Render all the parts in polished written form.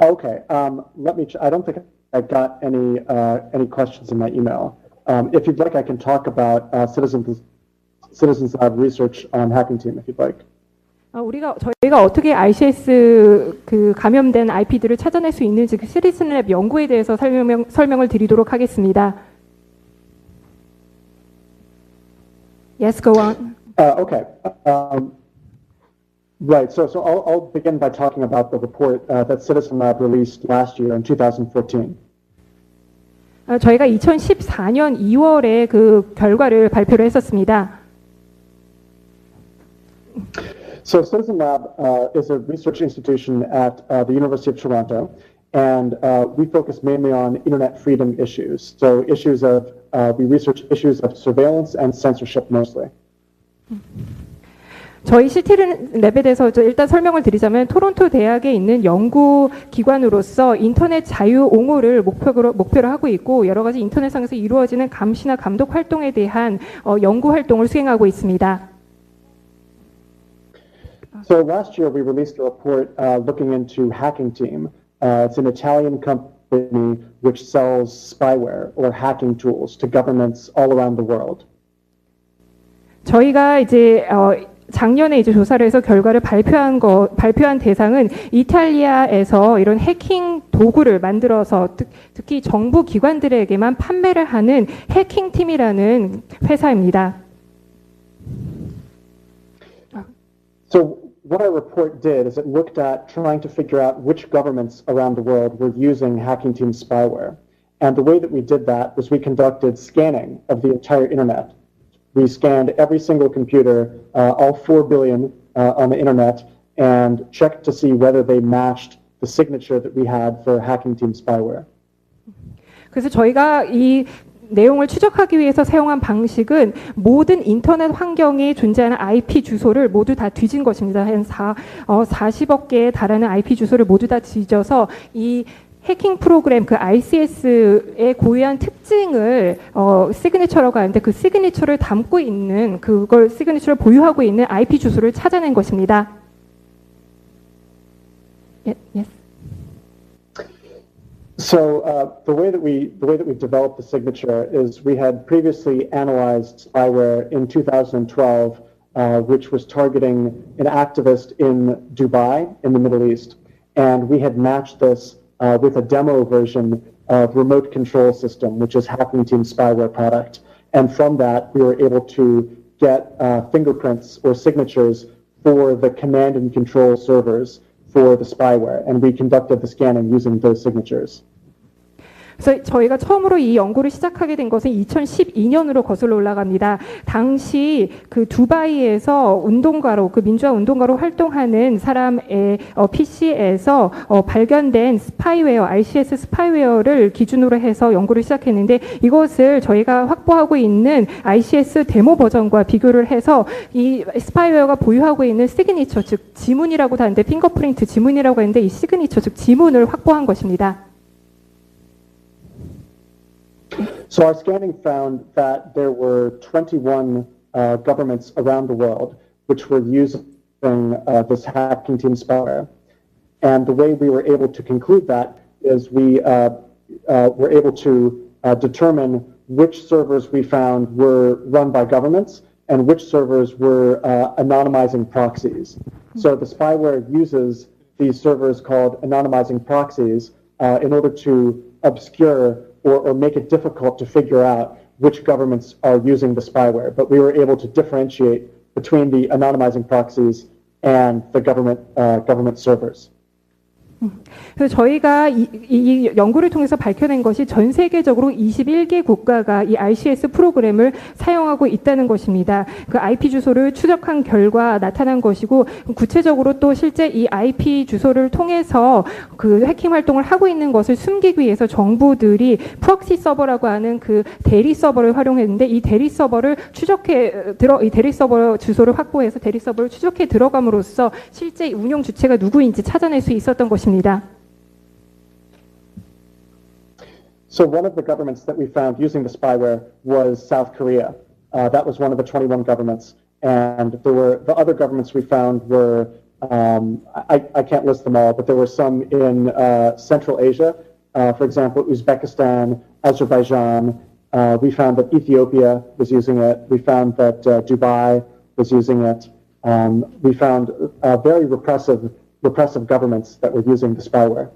Okay. I don't think I got any questions in my email. If you'd like, I can talk about Citizens Lab research on Hacking Team, if you'd like. 저희가 어떻게 RCS 그 감염된 IP들을 찾아낼 수 있는지 그 시리슨랩 연구에 대해서 설명을 드리도록 하겠습니다. Yes, go on. Okay. Right. So I'll begin by talking about the report that Citizen Lab released last year in 2014. 저희가 2014년 2월에 그 결과를 발표를 했었습니다. So Citizen Lab is a research institution at the University of Toronto, and we focus mainly on internet freedom issues. So we research issues of surveillance and censorship mostly. 저희 시티랩에 대해서 일단 설명을 드리자면 토론토 대학에 있는 연구 기관으로서 인터넷 자유 옹호를 목표로 하고 있고 여러 가지 인터넷상에서 이루어지는 감시나 감독 활동에 대한 연구 활동을 수행하고 있습니다. So last year we released a report looking into Hacking Team. It's an Italian company which sells spyware or hacking tools to governments all around the world. 저희가 이제 작년에 이제 조사를 해서 결과를 발표한 대상은 이탈리아에서 이런 해킹 도구를 만들어서 특히 정부 기관들에게만 판매를 하는 해킹팀이라는 회사입니다. So what our report did is it looked at trying to figure out which governments around the world were using Hacking Team spyware. And the way that we did that was we conducted scanning of the entire internet. We scanned every single computer, all 4 billion on the internet, and checked to see whether they matched the signature that we had for Hacking Team spyware. 그래서 저희가 이 내용을 추적하기 위해서 사용한 방식은 모든 인터넷 환경에 존재하는 IP 주소를 모두 다 뒤진 것입니다. 한 40억 개에 달하는 IP 주소를 모두 다 뒤져서 이 해킹 프로그램 그 RCS의 고유한 특징을 시그니처라고 하는데 그 시그니처를 담고 있는 그걸 시그니처를 보유하고 있는 IP 주소를 찾아낸 것입니다. Yes. So the way that we developed the signature is we had previously analyzed spyware in 2012, which was targeting an activist in Dubai in the Middle East, and we had matched this with a demo version of Remote Control System, which is Hacking Team spyware product. And from that, we were able to get fingerprints or signatures for the command and control servers for the spyware. And we conducted the scanning using those signatures. 그래서 저희가 처음으로 이 연구를 시작하게 된 것은 2012년으로 거슬러 올라갑니다. 당시 그 두바이에서 운동가로 그 민주화 운동가로 활동하는 사람의 PC에서 발견된 스파이웨어, RCS 스파이웨어를 기준으로 해서 연구를 시작했는데 이것을 저희가 확보하고 있는 RCS 데모 버전과 비교를 해서 이 스파이웨어가 보유하고 있는 시그니처 즉 지문이라고도 하는데 핑거프린트 지문이라고 하는데 이 시그니처 즉 지문을 확보한 것입니다. So our scanning found that there were 21 governments around the world which were using this Hacking Team spyware. And the way we were able to conclude that is we were able to determine which servers we found were run by governments and which servers were anonymizing proxies. So the spyware uses these servers called anonymizing proxies in order to obscure or make it difficult to figure out which governments are using the spyware. But we were able to differentiate between the anonymizing proxies and the government servers. 그래서 저희가 이 연구를 통해서 밝혀낸 것이 전 세계적으로 21개 국가가 이 RCS 프로그램을 사용하고 있다는 것입니다. 그 IP 주소를 추적한 결과 나타난 것이고 구체적으로 또 실제 이 IP 주소를 통해서 그 해킹 활동을 하고 있는 것을 숨기기 위해서 정부들이 프록시 서버라고 하는 그 대리 서버를 활용했는데 이 대리 서버를 이 대리 서버 주소를 확보해서 대리 서버를 추적해 들어감으로써 실제 운영 주체가 누구인지 찾아낼 수 있었던 것입니다. So one of the governments that we found using the spyware was South Korea. That was one of the 21 governments. And the other governments we found were I can't list them all, but there were some in Central Asia, for example, Uzbekistan, Azerbaijan. We found that Ethiopia was using it. We found that Dubai was using it. We found very repressive governments that were using the spyware.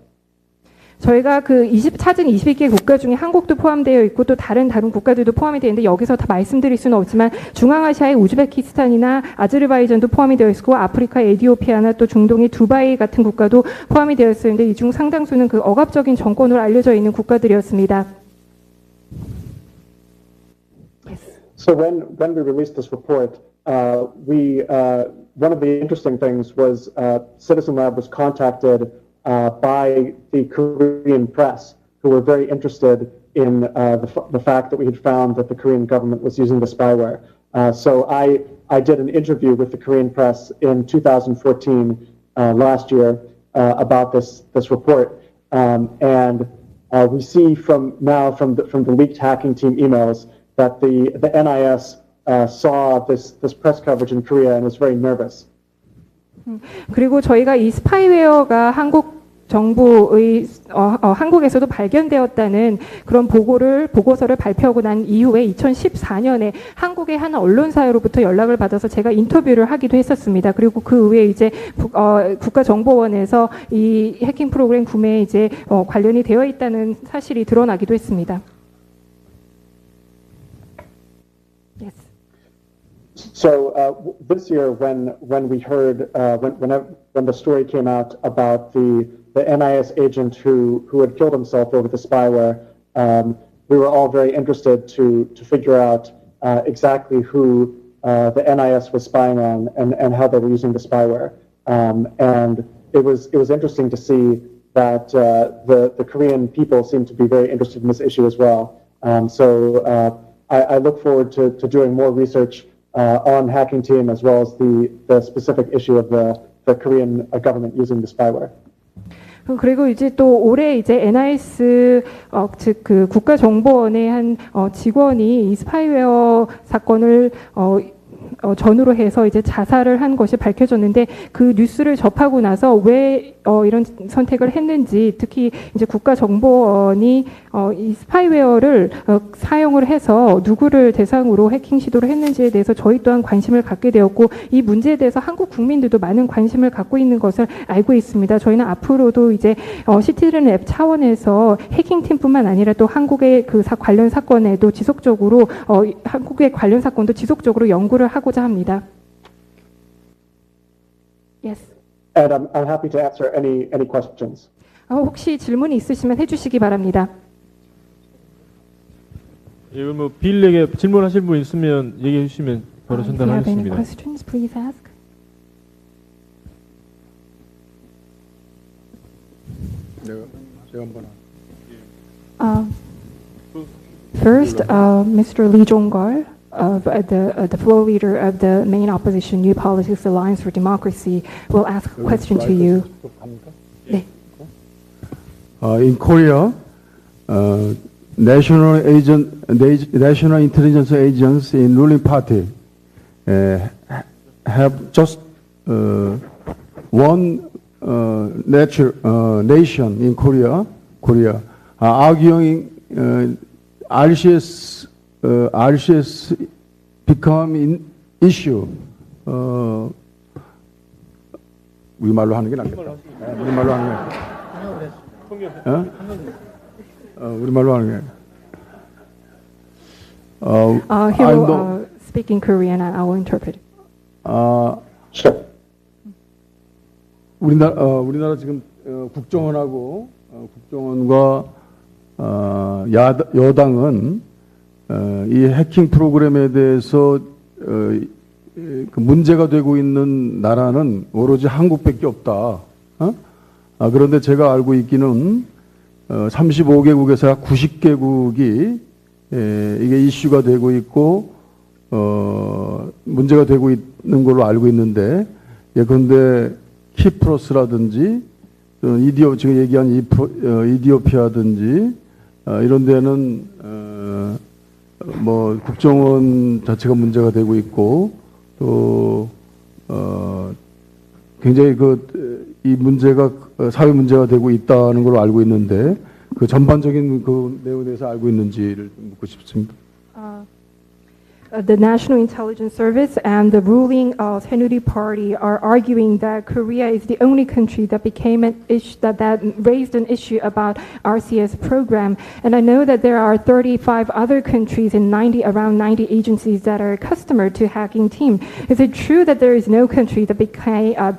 저희가 찾은 21개 국가 중에 한국도 포함되어 있고 또 다른 국가들도 포함이 되어 있는데 여기서 다 말씀드릴 수는 없지만 중앙아시아의 우즈베키스탄이나 아제르바이잔도 포함이 되어 있고 아프리카 에티오피아나 또 중동의 두바이 같은 국가도 포함이 되어 있었는데 이 중 상당수는 그 억압적인 정권으로 알려져 있는 국가들이었습니다. So when we released this report, one of the interesting things was Citizen Lab was contacted by the Korean press, who were very interested in the fact that we had found that the Korean government was using the spyware. So I did an interview with the Korean press in 2014, last year, about this report, and we see from the leaked hacking team emails that the NIS saw this press coverage in Korea and was very nervous. 그리고 저희가 이 스파이웨어가 한국 정부의 한국에서도 발견되었다는 그런 보고서를 발표하고 난 이후에 2014년에 한국의 한 언론사로부터 연락을 받아서 제가 인터뷰를 하기도 했었습니다. 그리고 그 후에 이제 국가정보원에서 이 해킹 프로그램 구매에 이제 관련이 되어 있다는 사실이 드러나기도 했습니다. Yes. So this year, when we heard when the story came out about the NIS agent who had killed himself over the spyware, we were all very interested to figure out exactly who the NIS was spying on and how they were using the spyware. And it was interesting to see that the Korean people seemed to be very interested in this issue as well. So I look forward to doing more research on Hacking Team as well as the specific issue of the Korean government using the spyware. 그리고 이제 또 올해 이제 NIS 즉 그 국가정보원의 한 직원이 이 스파이웨어 사건을 전후로 해서 이제 자살을 한 것이 밝혀졌는데 그 뉴스를 접하고 나서 왜 이런 선택을 했는지 특히 이제 국가정보원이 이 스파이웨어를 사용을 해서 누구를 대상으로 해킹 시도를 했는지에 대해서 저희 또한 관심을 갖게 되었고 이 문제에 대해서 한국 국민들도 많은 관심을 갖고 있는 것을 알고 있습니다. 저희는 앞으로도 이제 시티즌 앱 차원에서 해킹팀뿐만 아니라 또 한국의 그 관련 사건에도 지속적으로 한국의 관련 사건도 지속적으로 연구를 하고자 합니다. Yes. And I'm happy to answer any questions. 혹시 질문이 있으시면 해주시기 바랍니다. 예, 뭐 빌에게 질문하실 분 있으면 얘기해 주시면 바로 If you have any 전달하겠습니다. questions, please ask. 제가 한번 First, Mr. Lee Jong-gol, the floor leader of the main opposition New Politics Alliance for Democracy, will ask a question to you. 네. In Korea, national intelligence agents in ruling party have just one nation in Korea arguing RCS become an issue. 우리말로 하는 게 낫겠다. 우리말로 하는 게 우리말로 하는 게. He will speak in Korean and I will interpret. Sure. 우리나라 지금 국정원과 여당은 이 해킹 프로그램에 대해서 그 문제가 되고 있는 나라는 오로지 한국밖에 없다. 그런데 제가 알고 있기는 35개국에서 90개국이 이게 이슈가 되고 있고 문제가 되고 있는 걸로 알고 있는데 예컨대 키프로스라든지 지금 얘기한 이디오피아든지 이런 데는 뭐 국정원 자체가 문제가 되고 있고 또 굉장히 이 문제가 사회 문제가 되고 있다는 걸로 알고 있는데 그 전반적인 그 내용에 대해서 알고 있는지를 묻고 싶습니다. The National Intelligence Service and the ruling Saenuri Party are arguing that Korea is the only country that became an issue that raised an issue about RCS program. And I know that there are 35 other countries and around 90 agencies that are customer to Hacking Team. Is it true that there is no country that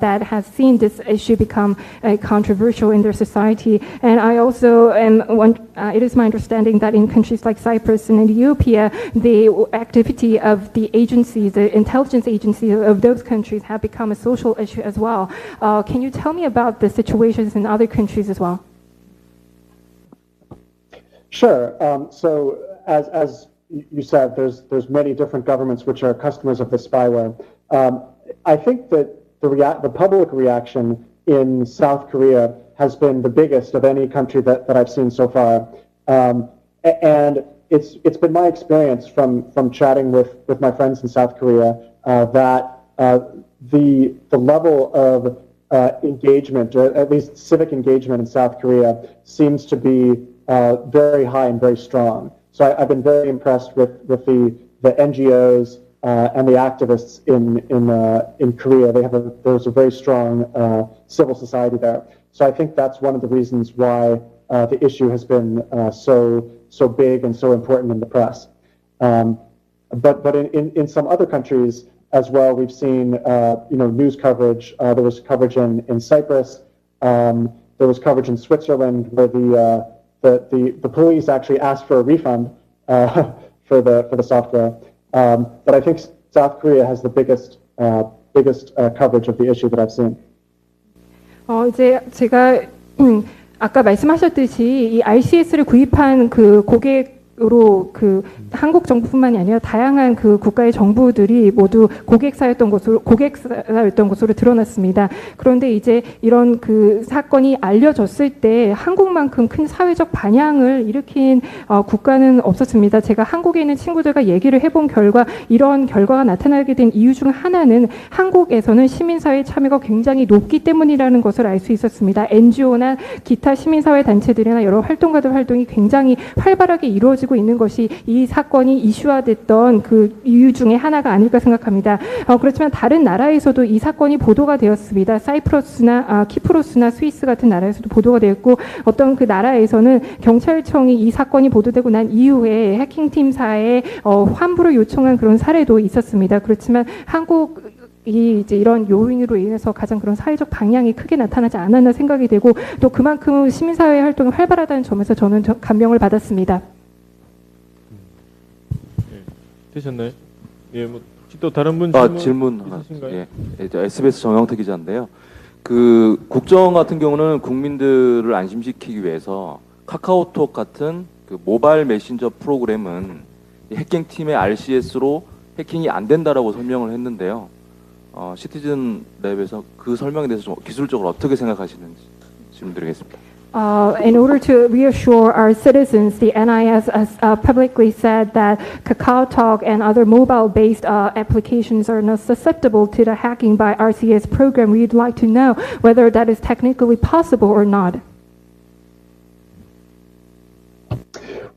that has seen this issue become controversial in their society? And I also it is my understanding that in countries like Cyprus and Ethiopia, the activity of the agencies, the intelligence agencies of those countries have become a social issue as well. Can you tell me about the situations in other countries as well? Sure. So as you said, there's many different governments which are customers of the spyware. I think that the public reaction in South Korea has been the biggest of any country that I've seen so far. And it's been my experience from chatting with my friends in South Korea that the level of engagement, or at least civic engagement in South Korea, seems to be very high and very strong. So I've been very impressed with the NGOs and the activists in Korea. There's a very strong civil society there. So I think that's one of the reasons why the issue has been so big and so important in the press. But in some other countries as well, we've seen news coverage. There was coverage in Cyprus. There was coverage in Switzerland where the police actually asked for a refund for the software. But I think South Korea has the biggest coverage of the issue that I've seen. 이제 제가 아까 말씀하셨듯이 이 RCS를 구입한 그 고객으로 그 한국 정부뿐만이 아니라 다양한 그 국가의 정부들이 모두 고객사였던 것으로 드러났습니다. 그런데 이제 이런 그 사건이 알려졌을 때 한국만큼 큰 사회적 반향을 일으킨 국가는 없었습니다. 제가 한국에 있는 친구들과 얘기를 해본 결과 이런 결과가 나타나게 된 이유 중 하나는 한국에서는 시민사회 참여가 굉장히 높기 때문이라는 것을 알 수 있었습니다. NGO나 기타 시민사회 단체들이나 여러 활동가들 활동이 굉장히 활발하게 이루어지고 있는 것이 이 사건이 이슈화됐던 그 이유 중에 하나가 아닐까 생각합니다. 그렇지만 다른 나라에서도 이 사건이 보도가 되었습니다. 사이프러스나 키프로스나 스위스 같은 나라에서도 보도가 되었고 어떤 그 나라에서는 경찰청이 이 사건이 보도되고 난 이후에 해킹팀사에 환불을 요청한 그런 사례도 있었습니다. 그렇지만 한국이 이제 이런 요인으로 인해서 가장 그런 사회적 방향이 크게 나타나지 않았나 생각이 되고 또 그만큼 시민사회 활동이 활발하다는 점에서 저는 감명을 받았습니다. 되셨나요? 예, 뭐 혹시 또 다른 분 질문 있으신가요? 예, SBS 정영태 기자인데요. 그 국정 같은 경우는 국민들을 안심시키기 위해서 카카오톡 같은 그 모바일 메신저 프로그램은 해킹팀의 RCS로 해킹이 안 된다라고 설명을 했는데요. 시티즌 랩에서 그 설명에 대해서 좀 기술적으로 어떻게 생각하시는지 질문드리겠습니다. In order to reassure our citizens, the NIS has publicly said that KakaoTalk and other mobile-based applications are not susceptible to the hacking by RCS program. We'd like to know whether that is technically possible or not.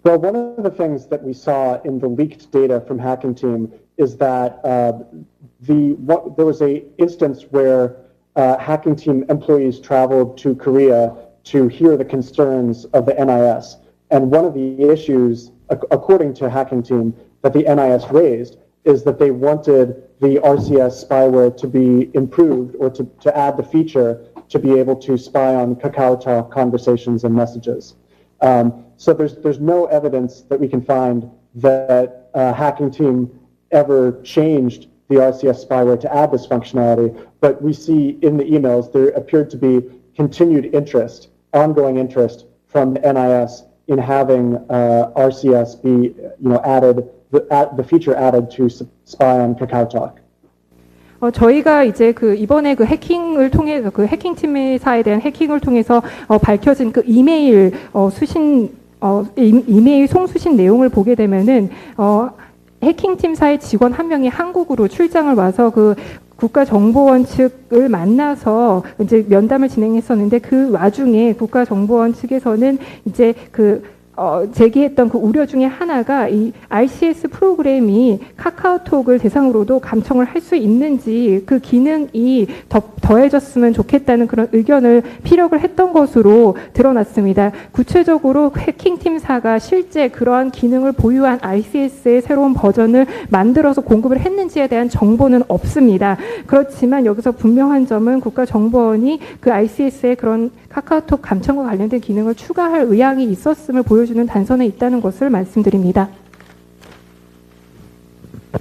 Well, one of the things that we saw in the leaked data from Hacking Team is that there was an instance where Hacking Team employees traveled to Korea to hear the concerns of the NIS. And one of the issues, according to Hacking Team, that the NIS raised is that they wanted the RCS spyware to be improved or to add the feature to be able to spy on KakaoTalk conversations and messages. So there's no evidence that we can find that Hacking Team ever changed the RCS spyware to add this functionality, but we see in the emails there appeared to be continued interest, ongoing interest from the NIS in having RCS be, added, the feature added to spy on KakaoTalk. 저희가 이제 이번에 해킹을 통해서 해킹팀사에 대한 해킹을 통해서 밝혀진 이메일 이메일 송수신 내용을 보게 되면은 해킹팀사의 직원 한 명이 한국으로 출장을 와서 국가정보원 측을 만나서 이제 면담을 진행했었는데 그 와중에 국가정보원 측에서는 이제 제기했던 그 우려 중에 하나가 이 RCS 프로그램이 카카오톡을 대상으로도 감청을 할 수 있는지 그 기능이 더해졌으면 좋겠다는 그런 의견을 피력을 했던 것으로 드러났습니다. 구체적으로 해킹팀사가 실제 그러한 기능을 보유한 RCS의 새로운 버전을 만들어서 공급을 했는지에 대한 정보는 없습니다. 그렇지만 여기서 분명한 점은 국가정보원이 그 RCS의 그런 카카오톡 감청과 관련된 기능을 추가할 의향이 있었음을 보여주는 단서는 있다는 것을 말씀드립니다.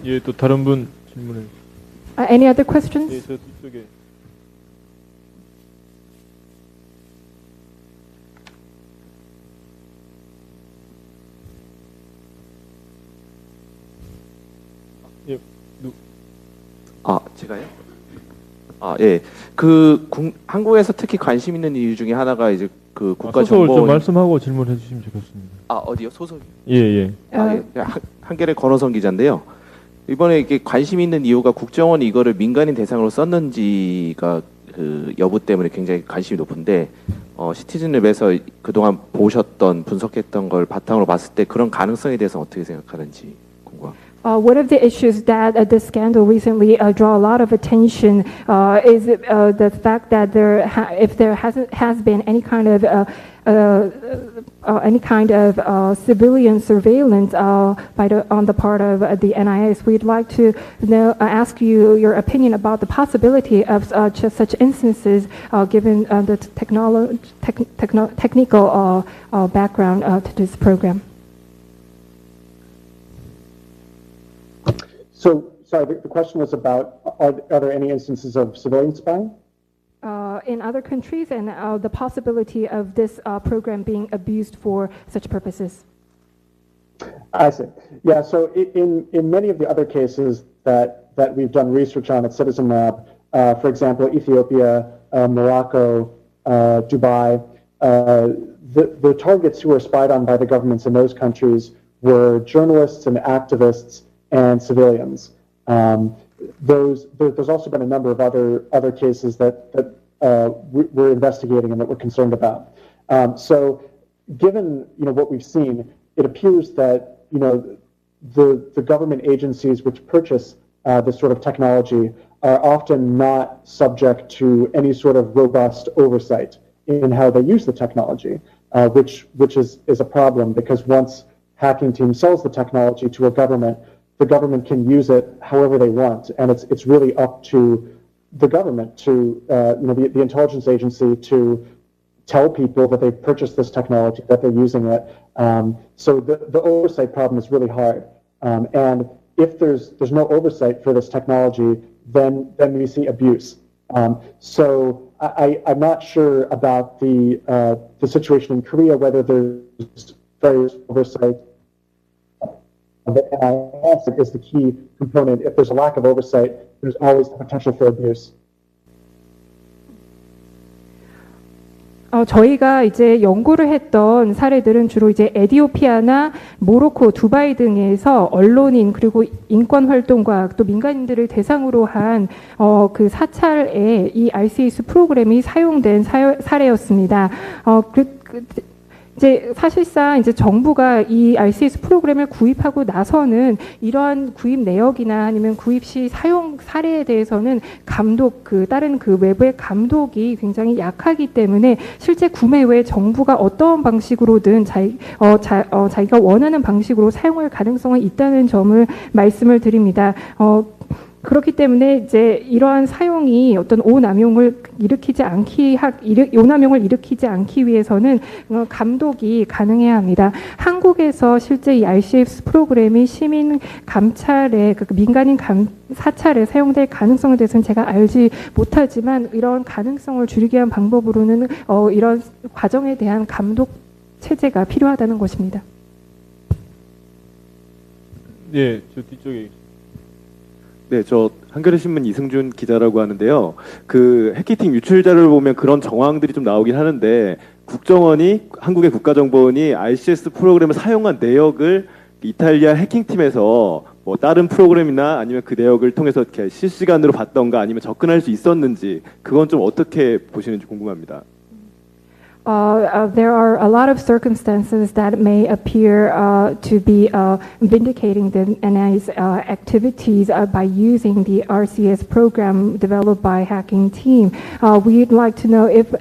예, 또 다른 분 질문해. Any other questions? 예, 저 뒤쪽에. 예, 제가요? 예. 한국에서 특히 관심 있는 이유 중에 하나가 이제 그 소설 좀 국가정보원 말씀하고 질문해 주시면 좋겠습니다. 어디요? 소설? 예, 예. 한겨레 권호성 기자인데요. 이번에 이게 관심 있는 이유가 국정원이 이거를 민간인 대상으로 썼는지가 그 여부 때문에 굉장히 관심이 높은데 시티즌랩에서 그동안 보셨던 분석했던 걸 바탕으로 봤을 때 그런 가능성에 대해서 어떻게 생각하는지 궁금합니다. One of the issues that the scandal recently draw a lot of attention is the fact that if there has been any kind of civilian surveillance on the part of the NIS, we'd like to ask you your opinion about the possibility of such instances, given the technical background to this program. So, sorry, the question was about, are there any instances of civilian spying? In other countries, and the possibility of this program being abused for such purposes. I see. Yeah, so in many of the other cases that we've done research on at Citizen Lab, for example, Ethiopia, Morocco, Dubai, the targets who were spied on by the governments in those countries were journalists and activists and civilians. There's also been a number of other cases that we're investigating and that we're concerned about. So, given what we've seen, it appears that the government agencies which purchase this sort of technology are often not subject to any sort of robust oversight in how they use the technology, which is a problem, because once Hacking Team sells the technology to a government, the government can use it however they want, and it's really up to the government to the intelligence agency to tell people that they've purchased this technology, that they're using it. So the oversight problem is really hard, and if there's no oversight for this technology, then we see abuse. So I'm not sure about the situation in Korea, whether there's various oversight. The NIS is the key component. If there's a lack of oversight, there's always the potential for abuse. 저희가 이제 연구를 했던 사례들은 주로 이제 에티오피아나 모로코, 두바이 등에서 언론인 그리고 인권 활동가 또 민간인들을 대상으로 한 그 사찰에 이 RCS 프로그램이 사용된 사례였습니다. 이제 사실상 이제 정부가 이 RCS 프로그램을 구입하고 나서는 이러한 구입 내역이나 아니면 구입 시 사용 사례에 대해서는 다른 그 외부의 감독이 굉장히 약하기 때문에 실제 구매 후에 정부가 어떠한 방식으로든 자기가 원하는 방식으로 사용할 가능성은 있다는 점을 말씀을 드립니다. 그렇기 때문에 이제 이러한 사용이 어떤 오남용을 일으키지 않기 위해서는 감독이 가능해야 합니다. 한국에서 실제 이 RCS 프로그램이 시민 감찰에 민간인 사찰에 사용될 가능성에 대해서는 제가 알지 못하지만 이런 가능성을 줄이기 위한 방법으로는 이런 과정에 대한 감독 체제가 필요하다는 것입니다. 예, 저 뒤쪽에. 네, 저 한겨레 신문 이승준 기자라고 하는데요. 그 해킹팀 유출 자료를 보면 그런 정황들이 좀 나오긴 하는데 국정원이 한국의 국가정보원이 RCS 프로그램을 사용한 내역을 이탈리아 해킹팀에서 뭐 다른 프로그램이나 아니면 그 내역을 통해서 이렇게 실시간으로 봤던가 아니면 접근할 수 있었는지 그건 좀 어떻게 보시는지 궁금합니다. There are a lot of circumstances that may appear to be vindicating the NIA's activities by using the RCS program developed by Hacking Team. We'd like to know if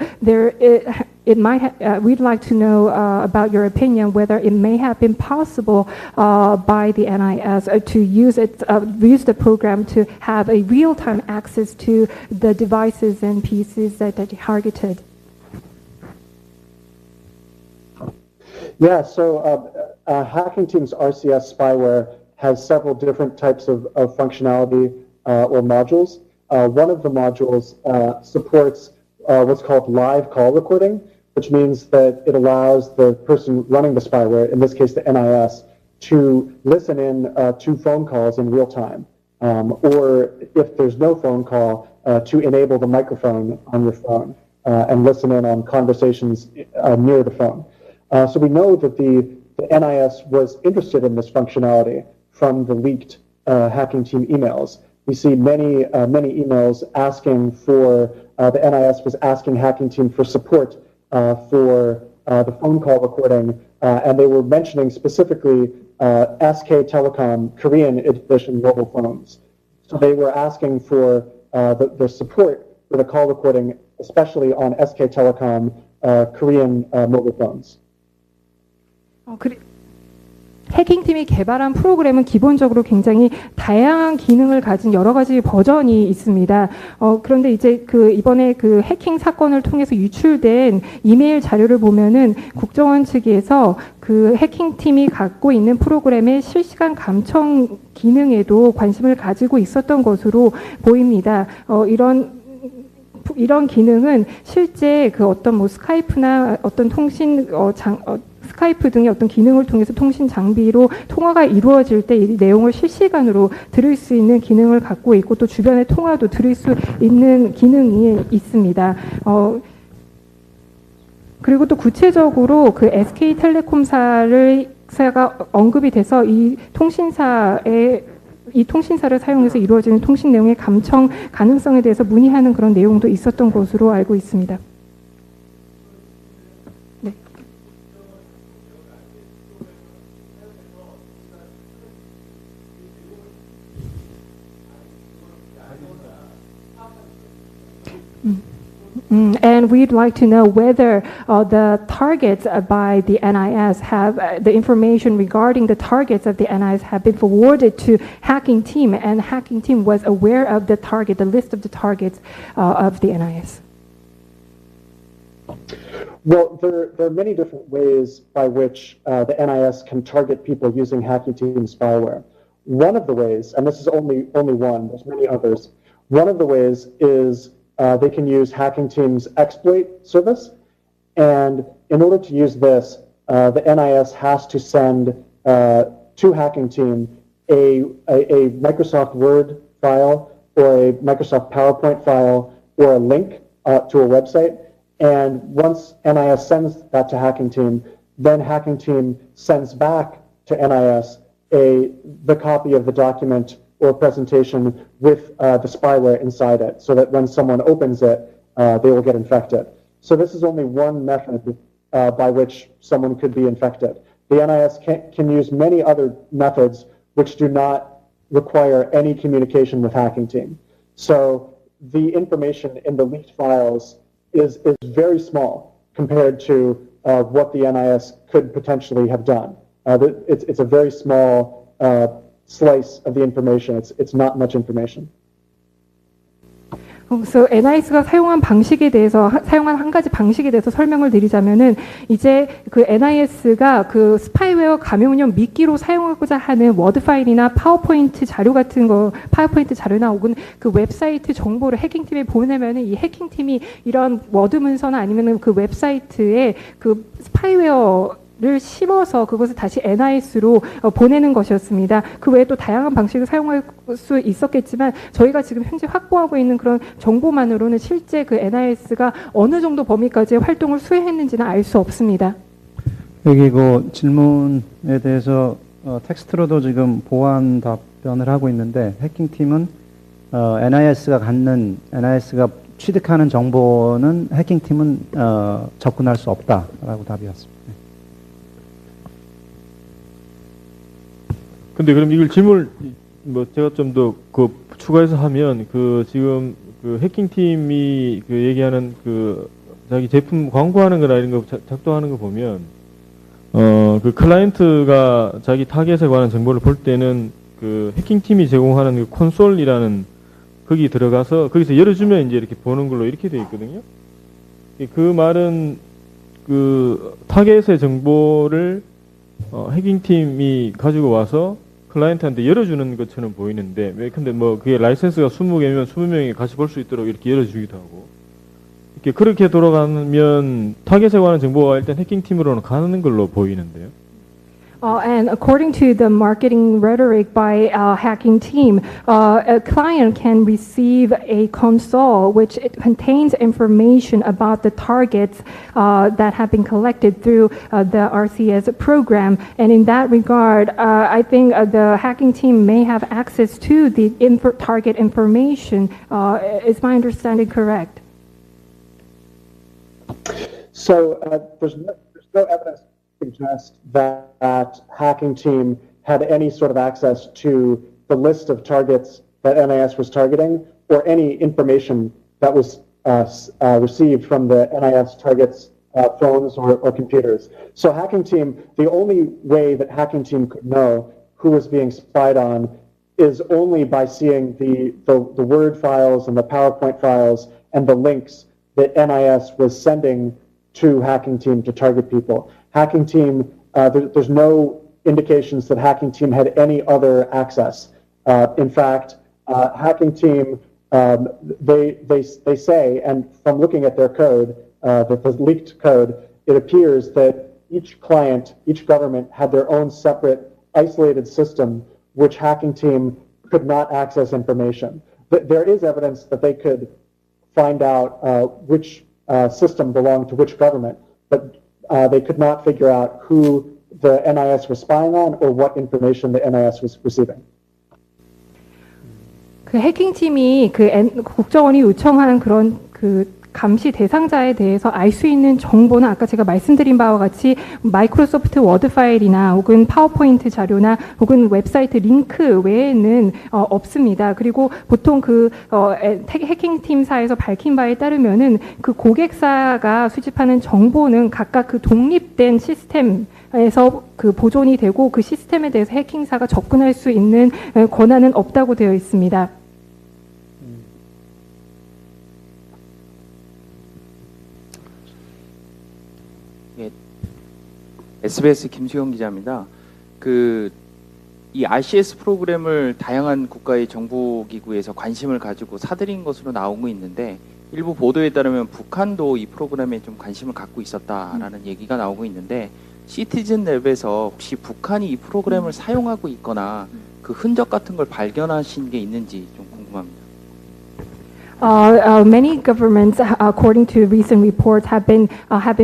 we'd like to know about your opinion whether it may have been possible by the NIS to use the program to have a real-time access to the devices and pieces that are targeted. Yeah, so Hacking Team's RCS spyware has several different types of functionality or modules. One of the modules supports what's called live call recording, which means that it allows the person running the spyware, in this case the NIS, to listen in to phone calls in real time. Or if there's no phone call, to enable the microphone on your phone and listen in on conversations near the phone. So we know that the NIS was interested in this functionality from the leaked Hacking Team emails. We see many emails asking for, the NIS was asking Hacking Team for support for the phone call recording, and they were mentioning specifically SK Telecom Korean edition mobile phones. So they were asking for the support for the call recording, especially on SK Telecom Korean mobile phones. 해킹팀이 개발한 프로그램은 기본적으로 굉장히 다양한 기능을 가진 여러 가지 버전이 있습니다. 그런데 이제 이번에 해킹 사건을 통해서 유출된 이메일 자료를 보면은 국정원 측에서 해킹팀이 갖고 있는 프로그램의 실시간 감청 기능에도 관심을 가지고 있었던 것으로 보입니다. 이런 기능은 실제 어떤 스카이프나 어떤 통신 스카이프 등의 어떤 기능을 통해서 통신 장비로 통화가 이루어질 때 이 내용을 실시간으로 들을 수 있는 기능을 갖고 있고 또 주변의 통화도 들을 수 있는 기능이 있습니다. 그리고 또 구체적으로 SK텔레콤사가 언급이 돼서 이 통신사를 사용해서 이루어지는 통신 내용의 감청 가능성에 대해서 문의하는 그런 내용도 있었던 것으로 알고 있습니다. 네. And we'd like to know whether the targets by the NIS have the information regarding the targets of the NIS have been forwarded to Hacking Team, and Hacking Team was aware of the target, the list of the targets of the NIS. Well, there are many different ways by which the NIS can target people using Hacking Team spyware. One of the ways, and this is only one, there's many others, one of the ways is they can use Hacking Team's exploit service, and in order to use this, the NIS has to send to Hacking Team a Microsoft Word file or a Microsoft PowerPoint file or a link to a website, and once NIS sends that to Hacking Team, then Hacking Team sends back to NIS the copy of the document or presentation with the spyware inside it, so that when someone opens it, they will get infected. So this is only one method by which someone could be infected. The NIS can use many other methods which do not require any communication with Hacking Team. So the information in the leaked files is very small compared to what the NIS could potentially have done. It's a very small slice of the information. It's not much information. 그래서 NIS가 사용한 한 가지 방식에 대해서 설명을 드리자면은 이제 NIS가 스파이웨어 감염용 미끼로 사용하고자 하는 워드 파일이나 파워포인트 자료 같은 거, 파워포인트 자료나 혹은 웹사이트 정보를 해킹팀에 보내면은 이 해킹팀이 이런 워드 문서나 아니면은 웹사이트에 스파이웨어를 심어서 그것을 다시 NIS로 보내는 것이었습니다. 그 외에 또 다양한 방식을 사용할 수 있었겠지만 저희가 지금 현재 확보하고 있는 그런 정보만으로는 실제 NIS가 어느 정도 범위까지의 활동을 수행했는지는 알 수 없습니다. 여기 질문에 대해서 텍스트로도 지금 보완 답변 답변을 하고 있는데 해킹팀은 NIS가 취득하는 정보는 해킹팀은 접근할 수 없다라고 답이었습니다. 근데 그럼 이걸 질문 뭐 제가 좀 더 그 추가해서 하면 그 지금 그 해킹팀이 그 얘기하는 그 자기 제품 광고하는 거나 이런 거 작동하는 거 보면 그 클라이언트가 자기 타겟에 관한 정보를 볼 때는 그 해킹팀이 제공하는 그 콘솔이라는 거기 들어가서 거기서 열어주면 이제 이렇게 보는 걸로 이렇게 되어 있거든요. 그 말은 그 타겟의 정보를 해킹팀이 가지고 와서 클라이언트한테 열어주는 것처럼 보이는데, 근데 뭐 그게 라이센스가 20개면 20명이 같이 볼 수 있도록 이렇게 열어주기도 하고, 이렇게 그렇게 돌아가면 타겟에 관한 정보가 일단 해킹팀으로는 가는 걸로 보이는데요. And according to the marketing rhetoric by hacking team, a client can receive a console which it contains information about the targets that have been collected through the RCS program. And in that regard, I think the hacking team may have access to the target information. Is my understanding correct? So there's no evidence suggest that hacking team had any sort of access to the list of targets that NIS was targeting or any information that was received from the NIS targets phones or computers. So hacking team, the only way that hacking team could know who was being spied on is only by seeing the Word files and the PowerPoint files and the links that NIS was sending to hacking team to target people. Hacking team, there's no indications that hacking team had any other access. In fact, hacking team, they say, and from looking at their code, the leaked code, it appears that each client, each government had their own separate isolated system which hacking team could not access information. But there is evidence that they could find out which system belonged to which government, but they could not figure out who the NIS was spying on or what information the NIS was receiving. 그 해킹팀이 국정원이 요청한 그런 그 감시 대상자에 대해서 알 수 있는 정보는 아까 제가 말씀드린 바와 같이 마이크로소프트 워드 파일이나 혹은 파워포인트 자료나 혹은 웹사이트 링크 외에는 없습니다. 그리고 보통 그 해킹팀사에서 밝힌 바에 따르면은 그 고객사가 수집하는 정보는 각각 그 독립된 시스템에서 그 보존이 되고 그 시스템에 대해서 해킹사가 접근할 수 있는 권한은 없다고 되어 있습니다. SBS 김수영 기자입니다. 이 RCS 프로그램을 다양한 국가의 정보기구에서 관심을 가지고 사들인 것으로 나오고 있는데 일부 보도에 따르면 북한도 이 프로그램에 좀 관심을 갖고 있었다라는 얘기가 나오고 있는데 시티즌 랩에서 혹시 북한이 이 프로그램을 사용하고 있거나 그 흔적 같은 걸 발견하신 게 있는지 좀 궁금합니다. Many governments, according to recent reports, have been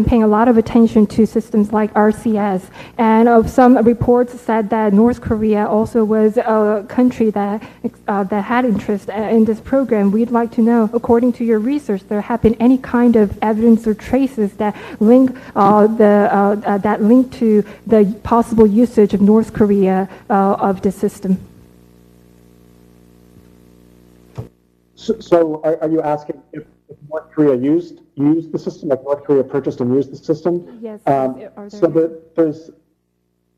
paying a lot of attention to systems like RCS, and some reports said that North Korea also was a country that had interest in this program. We'd like to know, according to your research, there have been any kind of evidence or traces that link to the possible usage of North Korea of the system. So are you asking if North Korea used the system, like North Korea purchased and used the system? Yes.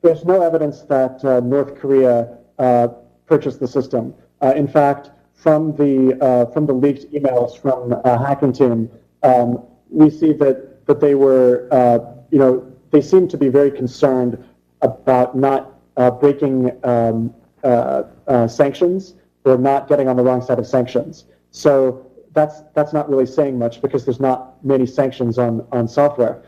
There's no evidence that North Korea purchased the system. In fact, from the leaked emails from hacking team, we see that they were they seem to be very concerned about not breaking sanctions or not getting on the wrong side of sanctions. So that's not really saying much because there's not many sanctions on software.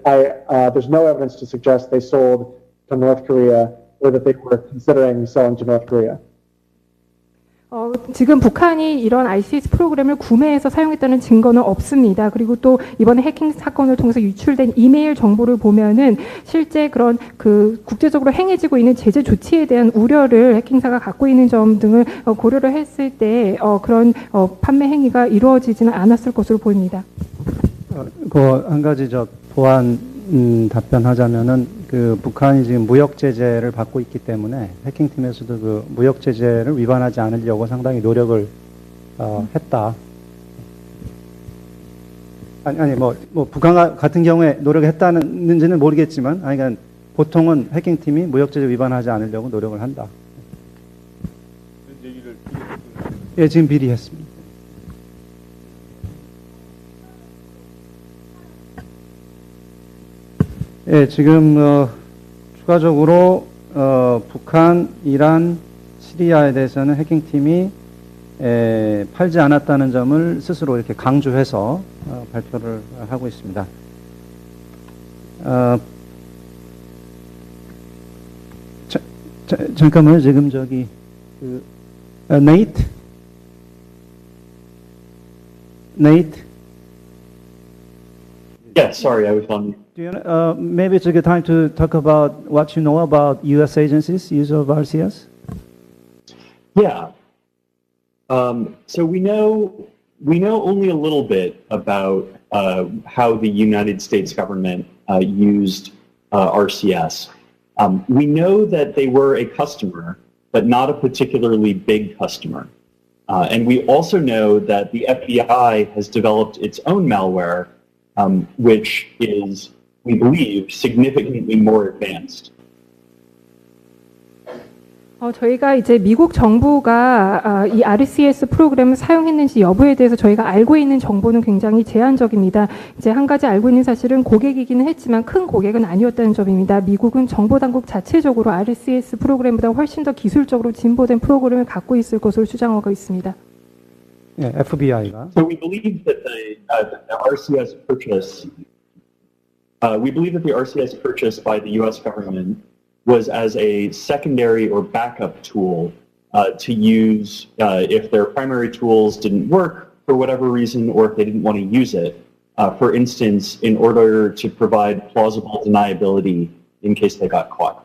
There's no evidence to suggest they sold to North Korea or that they were considering selling to North Korea. 지금 북한이 이런 RCS 프로그램을 구매해서 사용했다는 증거는 없습니다. 그리고 또 이번에 해킹 사건을 통해서 유출된 이메일 정보를 보면은 실제 그런 그 국제적으로 행해지고 있는 제재 조치에 대한 우려를 해킹사가 갖고 있는 점 등을 고려를 했을 때 그런 판매 행위가 이루어지지는 않았을 것으로 보입니다. 그 한 가지 보완 답변하자면은 그 북한이 지금 무역 제재를 받고 있기 때문에 해킹팀에서도 그 무역 제재를 위반하지 않으려고 상당히 노력을 했다. 아니 뭐 북한 같은 경우에 노력했다는지는 모르겠지만, 그러니까 보통은 해킹팀이 무역 제재 위반하지 않으려고 노력을 한다. 예, 지금 미리 했습니다. 예, 지금 추가적으로 북한, 이란, 시리아에 대해서는 해킹팀이 팔지 않았다는 점을 스스로 이렇게 강조해서 발표를 하고 있습니다. 잠깐만요. 지금 네이트. Yeah, sorry, I was on. Do you maybe it's a good time to talk about what you know about U.S. agencies' use of RCS? Yeah. So we know only a little bit about how the United States government used RCS. We know that they were a customer, but not a particularly big customer. And we also know that the FBI has developed its own malware, which is, we believe, significantly more advanced. 저희가 이제 미국 정부가 이 RCS 프로그램을 사용했는지 여부에 대해서 저희가 알고 있는 정보는 굉장히 제한적입니다. 이제 한 가지 알고 있는 사실은 고객이기는 했지만 큰 고객은 아니었다는 점입니다. 미국은 정보당국 자체적으로 RCS 프로그램보다 훨씬 더 기술적으로 진보된 프로그램을 갖고 있을 것으로 주장하고 있습니다. 예, FBI가. So we believe that the RCS purchase, by the U.S. government was as a secondary or backup tool to use if their primary tools didn't work for whatever reason, or if they didn't want to use it. For instance, in order to provide plausible deniability in case they got caught.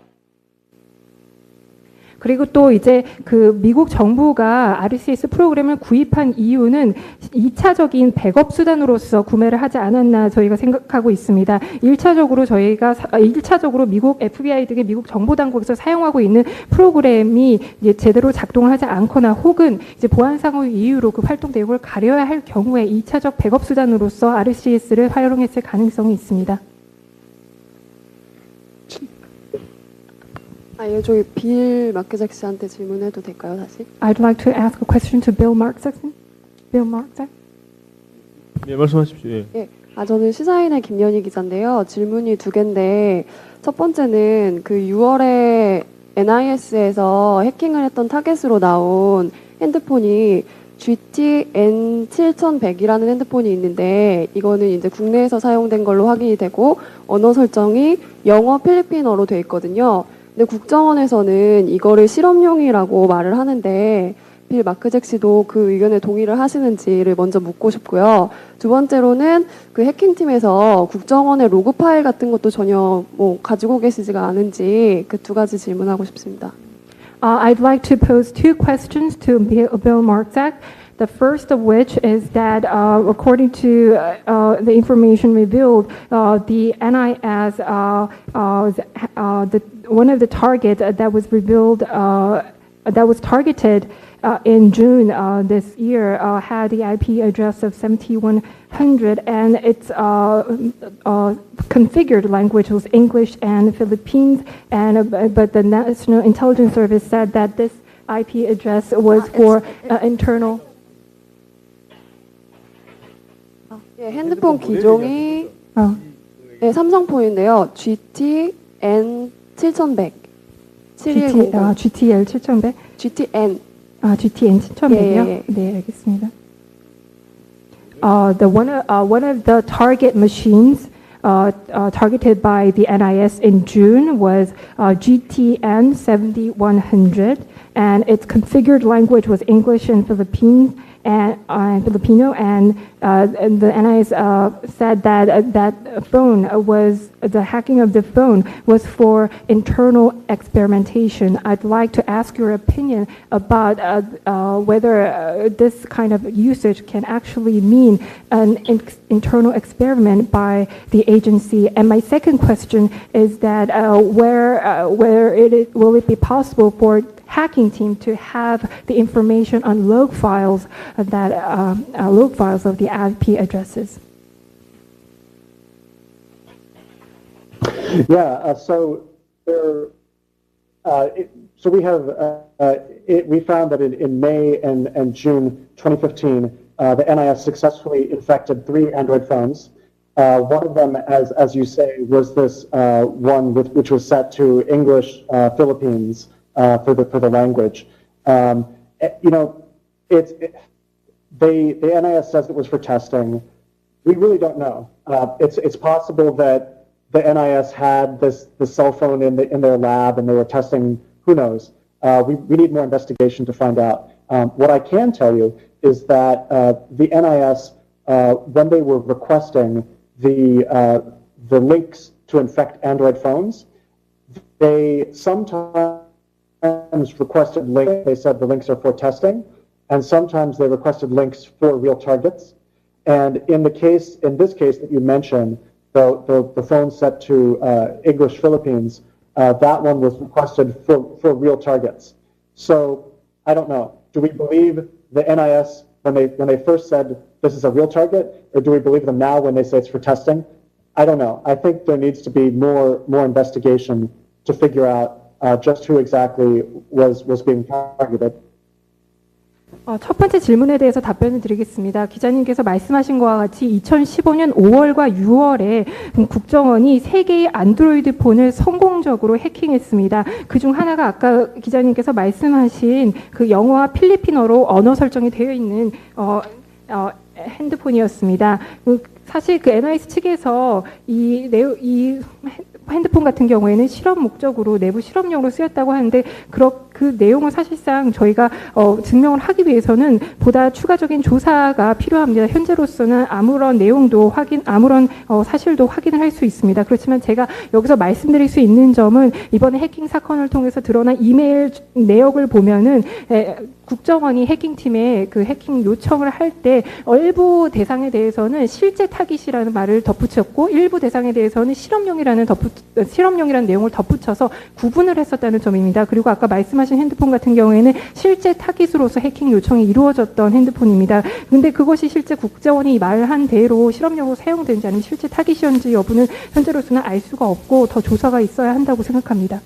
그리고 또 이제 그 미국 정부가 RCS 프로그램을 구입한 이유는 2차적인 백업 수단으로서 구매를 하지 않았나 저희가 생각하고 있습니다. 1차적으로 미국 FBI 등의 미국 정보 당국에서 사용하고 있는 프로그램이 이제 제대로 작동을 하지 않거나 혹은 이제 보안상의 이유로 그 활동 내용을 가려야 할 경우에 2차적 백업 수단으로서 RCS를 활용했을 가능성이 있습니다. 예, 저기 빌 마크 잭슨한테 질문해도 될까요, 다시? I'd like to ask a question to Bill Mark Jackson. Bill Mark Jackson. 네, 말씀하십시오. 예. 예, 저는 시사인의 김연희 기자인데요. 질문이 두 개인데 첫 번째는 그 6월에 NIS에서 해킹을 했던 타겟으로 나온 핸드폰이 GTN7100이라는 핸드폰이 있는데 이거는 이제 국내에서 사용된 걸로 확인이 되고 언어 설정이 영어, 필리핀어로 돼 있거든요. 근데 국정원에서는 이거를 실험용이라고 말을 하는데 빌 마크 잭시도 그 의견에 동의를 하시는지를 먼저 묻고 싶고요. 두 번째로는 그 해킹팀에서 국정원의 로그 파일 같은 것도 전혀 뭐 가지고 계시지가 않은지 그 두 가지 질문하고 싶습니다. I'd like to pose two questions to Bill Marczak. The first of which is that, according to the information revealed, the NIS, one of the targets that was revealed, that was targeted in June this year, had the IP address of 7100, and its configured language was English and Philippines, and but the National Intelligence Service said that this IP address was for internal. 예, 핸드폰 기종이 네, 삼성폰인데요. GTN7100. GTL 7100. GTN. GTN 7100이요? 예. 네, 알겠습니다. One of the target machines targeted by the NIS in June was GTN 7100, and its configured language was English and Filipino, and the NIS said that the hacking of the phone was for internal experimentation. I'd like to ask your opinion about whether this kind of usage can actually mean an internal experiment by the agency. And my second question is that will it be possible for hacking team to have the information on log files of the IP addresses? Yeah, so we found that in May and June 2015, the NIS successfully infected 3 Android phones. One of them, as you say, was this one which was set to English Philippines for the language. The NIS says it was for testing. We really don't know. It's possible that the NIS had this cell phone in their lab and they were testing. Who knows? We need more investigation to find out. What I can tell you is that the NIS, when they were requesting the links to infect Android phones, they sometimes requested links. They said the links are for testing, and sometimes they requested links for real targets. And in this case that you mentioned, the phone set to English Philippines, that one was requested for real targets. So I don't know. Do we believe the NIS when they first said this is a real target, or do we believe them now when they say it's for testing? I don't know. I think there needs to be more investigation to figure out just who exactly was being targeted. 첫 번째 질문에 대해서 답변을 드리겠습니다. 기자님께서 말씀하신 것과 같이 2015년 5월과 6월에 국정원이 3개의 안드로이드 폰을 성공적으로 해킹했습니다. 그중 하나가 아까 기자님께서 말씀하신 그 영어와 필리핀어로 언어 설정이 되어 있는 핸드폰이었습니다. 사실 그 NIS 측에서 이 핸드폰 같은 경우에는 실험 목적으로 내부 실험용으로 쓰였다고 하는데 그 내용을 사실상 저희가 증명을 하기 위해서는 보다 추가적인 조사가 필요합니다. 현재로서는 아무런 내용도 아무런 사실도 확인을 할 수 있습니다. 그렇지만 제가 여기서 말씀드릴 수 있는 점은 이번에 해킹 사건을 통해서 드러난 이메일 내역을 보면은 국정원이 해킹팀에 그 해킹 요청을 할 때 일부 대상에 대해서는 실제 타깃이라는 말을 덧붙였고 일부 대상에 대해서는 실험용이라는 내용을 덧붙여서 구분을 했었다는 점입니다. 그리고 아까 말씀하신 핸드폰 같은 경우에는 실제 타깃으로서 해킹 요청이 이루어졌던 핸드폰입니다. 근데 그것이 실제 국정원이 말한 대로 실험용으로 사용된지 아니면 실제 타깃이었는지 여부는 현재로서는 알 수가 없고 더 조사가 있어야 한다고 생각합니다.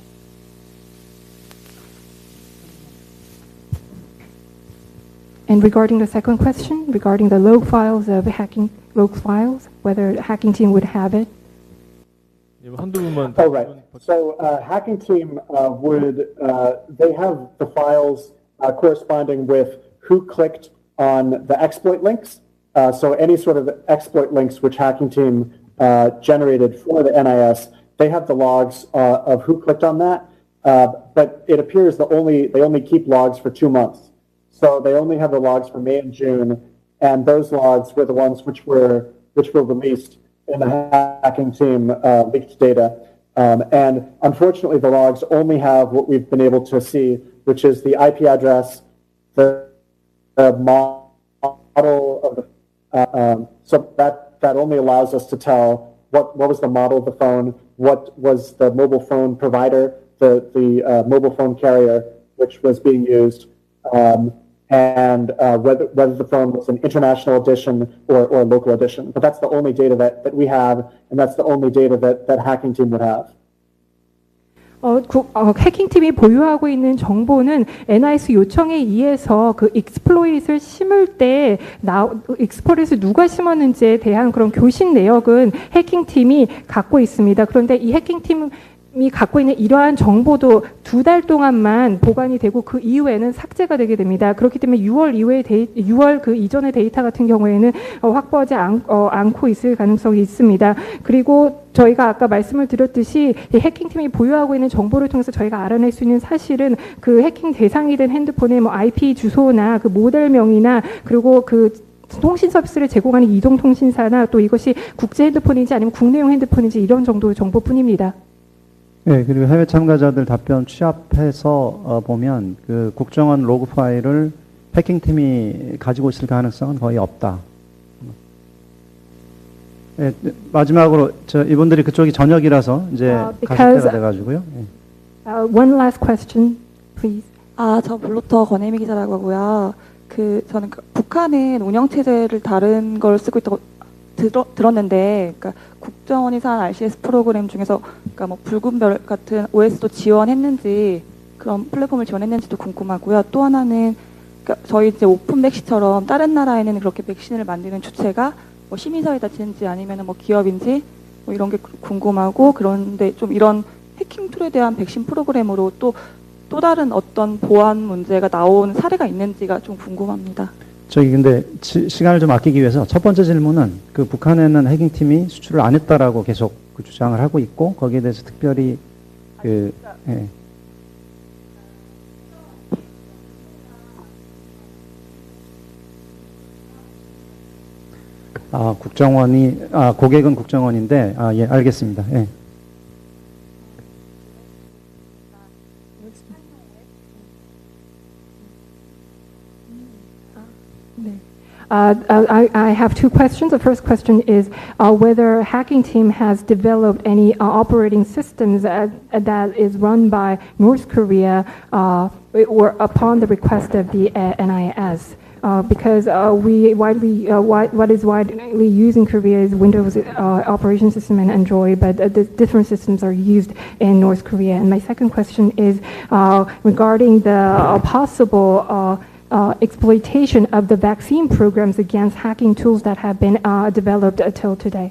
And regarding the second question, regarding the log files, whether the hacking team would have it. 한두 분만. Oh, right. So hacking team they have the files corresponding with who clicked on the exploit links. So any sort of exploit links which hacking team generated for the NIS, they have the logs of who clicked on that. But it appears they only keep logs for 2 months. So they only have the logs for May and June, and those logs were the ones which were released in the hacking team leaked data. And unfortunately, the logs only have what we've been able to see, which is the IP address, the model of the. So that only allows us to tell what was the model of the phone, what was the mobile phone provider, the mobile phone carrier which was being used. And whether the phone was an international edition or a local edition. But that's the only data that we have, and that's the only data that hacking team would have. 해킹팀이 보유하고 있는 정보는 NIS 요청에 의해서 그 익스플로잇을 심을 때 익스플로잇을 누가 심었는지에 대한 그런 교신 내역은 해킹팀이 갖고 있습니다. 그런데 이 해킹팀 이 갖고 있는 이러한 정보도 2달 동안만 보관이 되고 그 이후에는 삭제가 되게 됩니다. 그렇기 때문에 6월 그 이전의 데이터 같은 경우에는 확보하지 않고 있을 가능성이 있습니다. 그리고 저희가 아까 말씀을 드렸듯이 해킹팀이 보유하고 있는 정보를 통해서 저희가 알아낼 수 있는 사실은 그 해킹 대상이 된 핸드폰의 뭐 IP 주소나 그 모델명이나 그리고 그 통신 서비스를 제공하는 이동통신사나 또 이것이 국제 핸드폰인지 아니면 국내용 핸드폰인지 이런 정도의 정보뿐입니다. 네, 그리고 해외 참가자들 답변 취합해서 보면 그 국정원 로그 파일을 해킹팀이 가지고 있을 가능성은 거의 없다. 네, 마지막으로 이분들이 그쪽이 저녁이라서 이제 가실 때가 돼가지고요. 네. One last question, please. 저 블루터 권혜미 기자라고 하고요. 저는 북한은 운영체제를 다른 걸 쓰고 있다고 들었는데, 그러니까 국정원이 산 RCS 프로그램 중에서, 그러니까 뭐 붉은 별 같은 OS도 지원했는지, 그런 플랫폼을 지원했는지도 궁금하고요. 또 하나는, 그러니까 저희 이제 오픈 백시처럼 다른 나라에는 그렇게 백신을 만드는 주체가 뭐 시민사회단체인지 아니면 뭐 기업인지 뭐 이런 게 궁금하고, 그런데 좀 이런 해킹 툴에 대한 백신 프로그램으로 또 다른 어떤 보안 문제가 나온 사례가 있는지가 좀 궁금합니다. 근데 시간을 좀 아끼기 위해서 첫 번째 질문은 그 북한에는 해킹팀이 수출을 안 했다라고 계속 그 주장을 하고 있고 거기에 대해서 특별히 국정원이 고객은 국정원인데 예, 알겠습니다. 예. I have two questions. The first question is whether Hacking Team has developed any operating systems that is run by North Korea or upon the request of the NIS. Because what is widely used in Korea is Windows operation system and Android, but the different systems are used in North Korea. And my second question is regarding the possible exploitation of the vaccine programs against hacking tools that have been developed until today.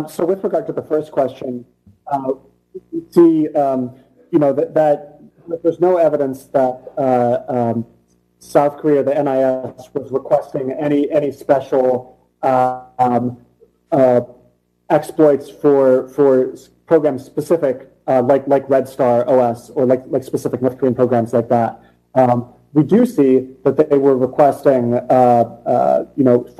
So with regard to the first question, we see, that there's no evidence that South Korea, the NIS, was requesting any special exploits for programs specific, like Red Star OS or like specific North Korean programs like that. We do see that they were requesting,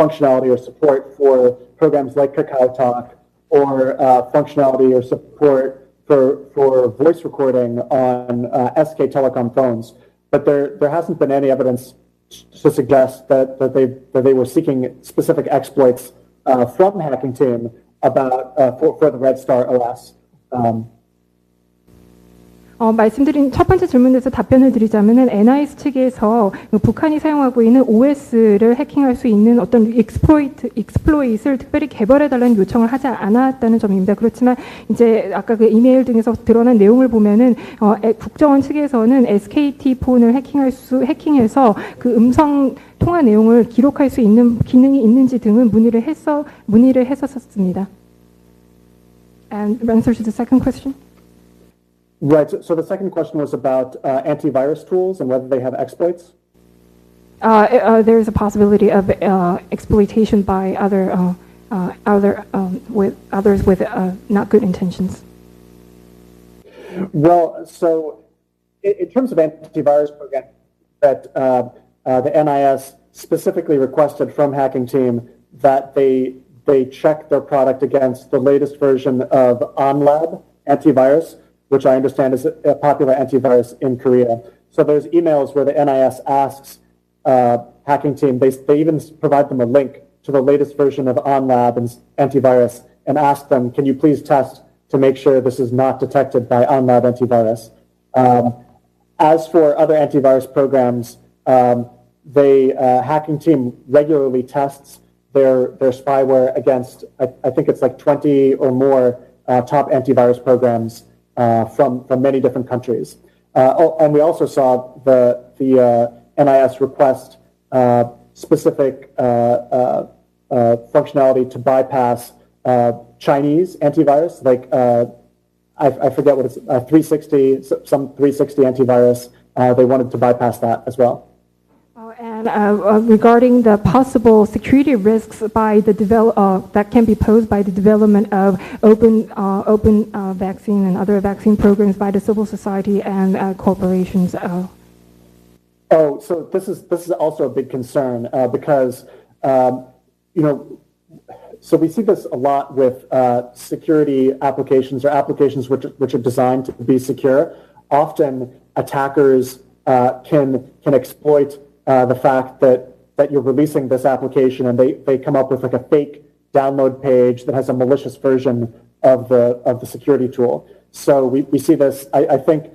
functionality or support for programs like KakaoTalk or functionality or support for voice recording on SK Telecom phones, but there hasn't been any evidence to suggest that they were seeking specific exploits from Hacking Team for the Red Star OS. 말씀드린 첫 번째 질문에서 답변을 드리자면은 NIS 측에서 북한이 사용하고 있는 OS를 해킹할 수 있는 어떤 익스플로잇을 특별히 개발해달라는 요청을 하지 않았다는 점입니다. 그렇지만 이제 아까 그 이메일 등에서 드러난 내용을 보면은 국정원 측에서는 SKT 폰을 해킹해서 그 음성 통화 내용을 기록할 수 있는 기능이 있는지 등을 문의를 했었습니다. And answer to the second question. Right. So the second question was about antivirus tools and whether they have exploits. There is a possibility of exploitation by with others with not good intentions. Well, so in terms of antivirus programs that the NIS specifically requested from Hacking Team that they check their product against the latest version of OnLab antivirus, which I understand is a popular antivirus in Korea. So there's emails where the NIS asks Hacking Team, they even provide them a link to the latest version of OnLab and antivirus and ask them, can you please test to make sure this is not detected by OnLab antivirus? As for other antivirus programs, Hacking Team regularly tests their spyware against, I think it's like 20 or more top antivirus programs from many different countries. And we also saw the NIS request specific functionality to bypass Chinese antivirus, like I forget what it's 360, some 360 antivirus. They wanted to bypass that as well. Regarding the possible security risks by the that can be posed by the development of open vaccine and other vaccine programs by the civil society and corporations. Oh, so this is also a big concern because so we see this a lot with security applications or applications which are designed to be secure. Often attackers can exploit the fact that you're releasing this application and they come up with like a fake download page that has a malicious version of the security tool. So we see this. I think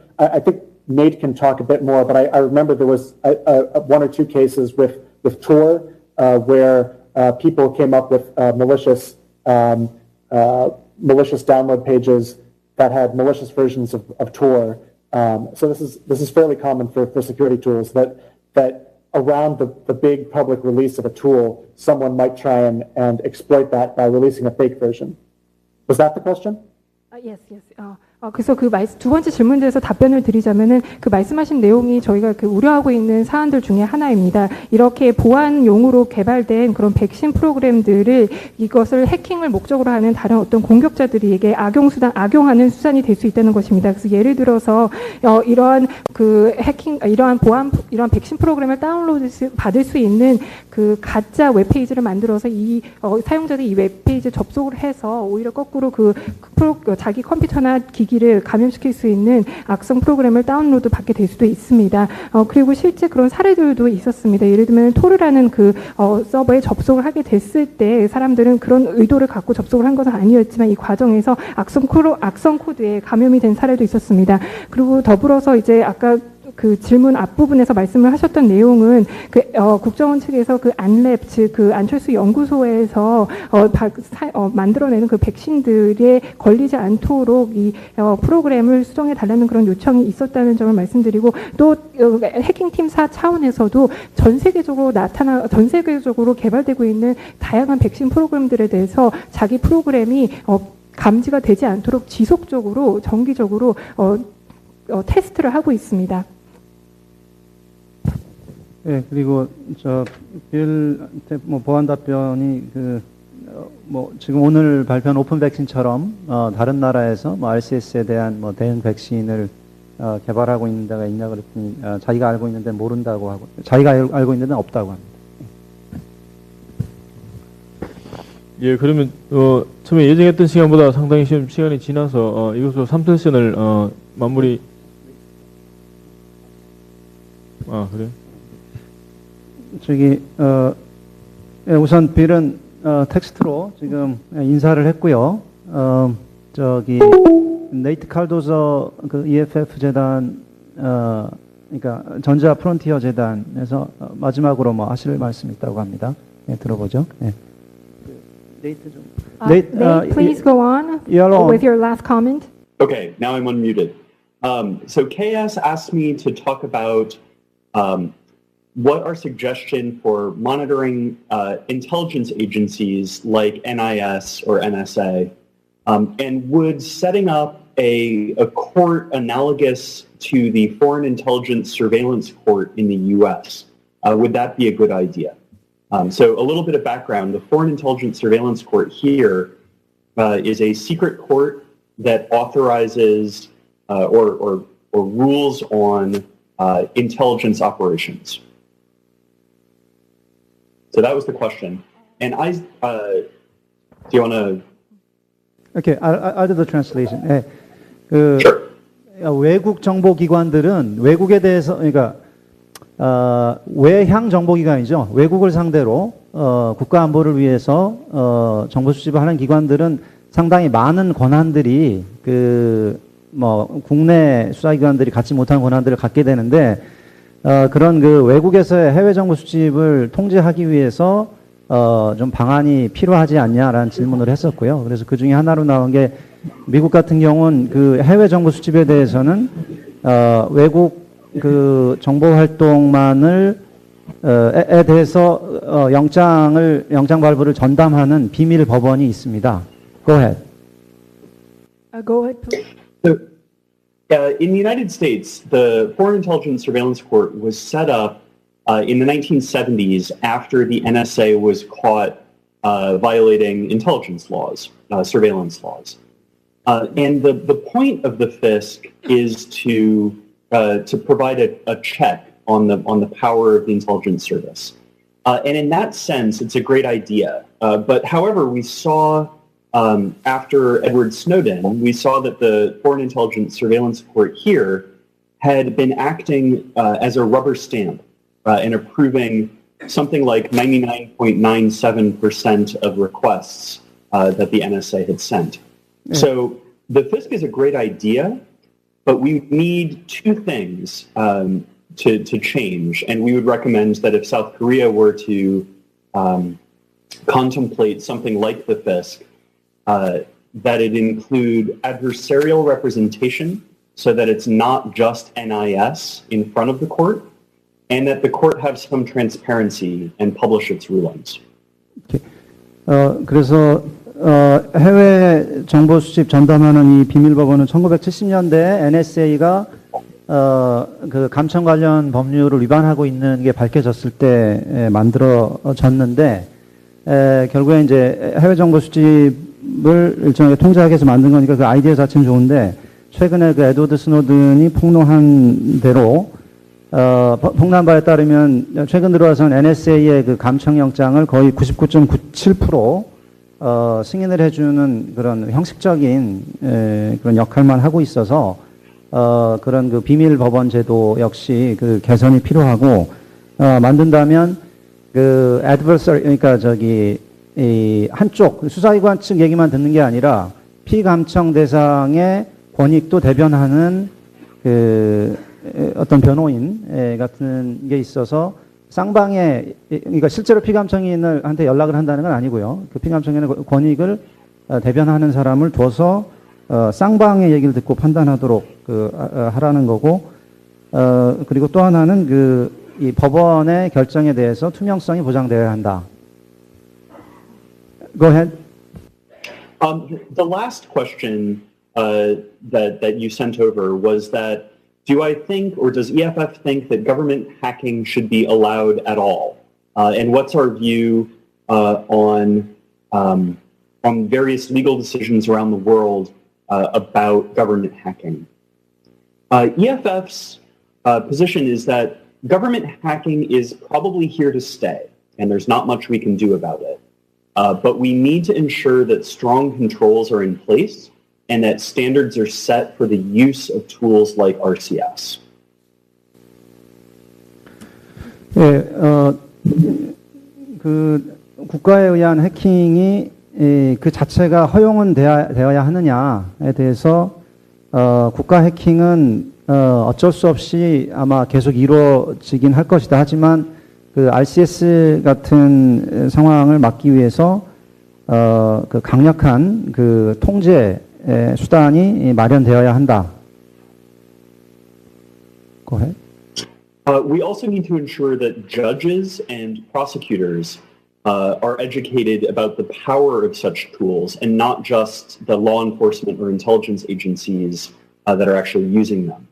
Nate can talk a bit more, but I remember there was one or two cases with Tor where people came up with malicious download pages that had malicious versions of Tor. So this is fairly common for security tools that around the big public release of a tool, someone might try and exploit that by releasing a fake version. Was that the question? Yes. 그래서 두 번째 질문에 대해서 답변을 드리자면은 그 말씀하신 내용이 저희가 우려하고 있는 사안들 중에 하나입니다. 이렇게 보안용으로 개발된 그런 백신 프로그램들을 이것을 해킹을 목적으로 하는 다른 어떤 공격자들에게 악용하는 수단이 될 수 있다는 것입니다. 그래서 예를 들어서 이러한 이러한 백신 프로그램을 다운로드 받을 수 있는 그 가짜 웹페이지를 만들어서 사용자들이 이 웹페이지에 접속을 해서 오히려 거꾸로 자기 컴퓨터나 기기를 감염시킬 수 있는 악성 프로그램을 다운로드 받게 될 수도 있습니다. 그리고 실제 그런 사례들도 있었습니다. 예를 들면 토르라는 서버에 접속을 하게 됐을 때 사람들은 그런 의도를 갖고 접속을 한 것은 아니었지만 이 과정에서 악성 코드에 감염이 된 사례도 있었습니다. 그리고 더불어서 이제 아까 그 질문 앞부분에서 말씀을 하셨던 내용은 국정원 측에서 안랩 즉 안철수 연구소에서 만들어내는 그 백신들에 걸리지 않도록 이 프로그램을 수정해 달라는 그런 요청이 있었다는 점을 말씀드리고 또 해킹팀 차원에서도 전 세계적으로 개발되고 있는 다양한 백신 프로그램들에 대해서 자기 프로그램이 감지가 되지 않도록 지속적으로 정기적으로 테스트를 하고 있습니다. 네, 그리고 빌 보안 답변이 지금 오늘 발표한 오픈 백신처럼 다른 나라에서 RCS에 대한 대응 백신을 개발하고 있는 데가 있냐 그랬더니 자기가 알고 있는 데는 모른다고 하고 자기가 알고 있는 데는 없다고 합니다. 예, 그러면 처음에 예정했던 시간보다 상당히 시간이 지나서 이것으로 3세션을 마무리. 그래요? 우선 빌은 텍스트로 지금 인사를 했고요. 네이트 칼도저 EFF 재단 그러니까 전자 프론티어 재단에서 마지막으로 하실 말씀이 있다고 합니다. 네, 들어보죠. 네. Nate, please go on with your last comment. Okay, now I'm unmuted. So KS asked me to talk about what our suggestion for monitoring intelligence agencies like NIS or NSA, and would setting up a court analogous to the Foreign Intelligence Surveillance Court in the U.S., would that be a good idea? So a little bit of background, the Foreign Intelligence Surveillance Court here is a secret court that authorizes or rules on intelligence operations. So that was the question. And do you want to? Okay, I'll do the translation. 네, Sure. 외국 정보기관들은 외국에 대해서 그러니까 외향 정보기관이죠. 외국을 상대로 국가 안보를 위해서 정보 수집을 하는 기관들은 상당히 많은 권한들이 국내 수사기관들이 갖지 못한 권한들을 갖게 되는데 그런 외국에서의 해외 정보 수집을 통제하기 위해서 좀 방안이 필요하지 않냐라는 질문을 했었고요. 그래서 그 중에 하나로 나온 게 미국 같은 경우는 해외 정보 수집에 대해서는 외국 정보 활동만을 대해서 영장 발부를 전담하는 비밀 법원이 있습니다. Go ahead. Go ahead. please. So, in the United States, the Foreign Intelligence Surveillance Court was set up in the 1970s after the NSA was caught violating intelligence laws, surveillance laws. And the point of the FISC is to provide a check on the power of the intelligence service. And in that sense, it's a great idea. But however, we saw after Edward Snowden, we saw that the Foreign Intelligence Surveillance Court here had been acting as a rubber stamp in approving something like 99.97% of requests that the NSA had sent. So the FISC is a great idea, but we need two things to change. And we would recommend that if South Korea were to contemplate something like the FISC, that it include adversarial representation so that it's not just NIS in front of the court, and that the court have some transparency and publish its rulings. 그래서 해외 정보 수집 전담하는 이 비밀법원은 1970년대 NSA가 그 감청 관련 법률을 위반하고 있는 게 밝혀졌을 때 만들어졌는데 결국에 이제 해외 정보 수집을 일정하게 통제하기 위해서 만든 거니까 그 아이디어 자체는 좋은데 최근에 그 에드워드 스노든이 폭로한 대로 폭로한 바에 따르면 최근 들어와서는 NSA의 그 감청영장을 거의 99.97% 승인을 해주는 그런 형식적인 그런 역할만 하고 있어서 그런 그 비밀 법원 제도 역시 그 개선이 필요하고 만든다면 그 adversary 그러니까 저기 이 한쪽 수사기관 측 얘기만 듣는 게 아니라 피감청 대상의 권익도 대변하는 그 어떤 변호인 같은 게 있어서 쌍방의 그러니까 실제로 피감청인한테 연락을 한다는 건 아니고요. 그 피감청인의 권익을 대변하는 사람을 둬서 쌍방의 얘기를 듣고 판단하도록 하라는 거고 그리고 또 하나는 이 법원의 결정에 대해서 투명성이 보장되어야 한다. Go ahead. The last question that you sent over was that do I think, or does EFF think that government hacking should be allowed at all? And what's our view on various legal decisions around the world about government hacking? EFF's position is that government hacking is probably here to stay, and there's not much we can do about it. But we need to ensure that strong controls are in place and that standards are set for the use of tools like RCS. 예, 그 국가에 의한 해킹이 그 자체가 허용은 되어야 하느냐에 대해서 국가 해킹은 어쩔 수 없이 아마 계속 이루어지긴 할 것이다. 하지만 그 RCS 같은 상황을 막기 위해서 그 강력한 그 통제 수단이 마련되어야 한다. Go ahead. We also need to ensure that judges and prosecutors are educated about the power of such tools and not just the law enforcement or intelligence agencies that are actually using them.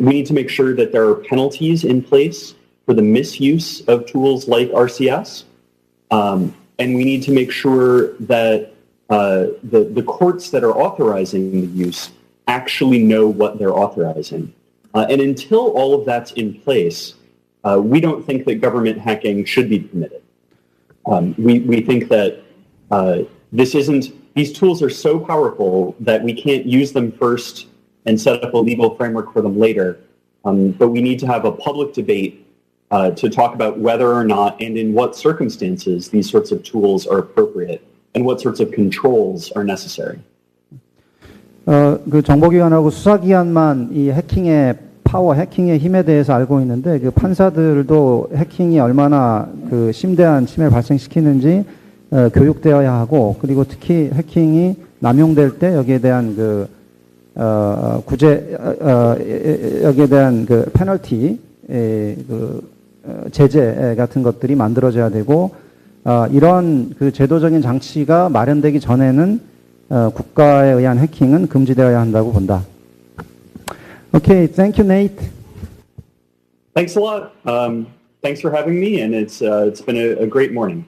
We need to make sure that there are penalties in place for the misuse of tools like RCS. And we need to make sure that the courts that are authorizing the use actually know what they're authorizing. And until all of that's in place, we don't think that government hacking should be permitted. We think that these tools are so powerful that we can't use them first and set up a legal framework for them later. But we need to have a public debate to talk about whether or not and in what circumstances these sorts of tools are appropriate and what sorts of controls are necessary. 그 정보기관하고 수사기관만 이 해킹의 파워, 해킹의 힘에 대해서 알고 있는데 그 판사들도 해킹이 얼마나 그 심대한 침해를 발생시키는지 교육되어야 하고 그리고 특히 해킹이 남용될 때 여기에 대한 그 구제 여기에 대한 그 페널티 그 제재 같은 것들이 만들어져야 되고 이런 그 제도적인 장치가 마련되기 전에는 국가에 의한 해킹은 금지되어야 한다고 본다. Okay, thank you, Nate. Thanks a lot. Thanks for having me, and it's been a great morning.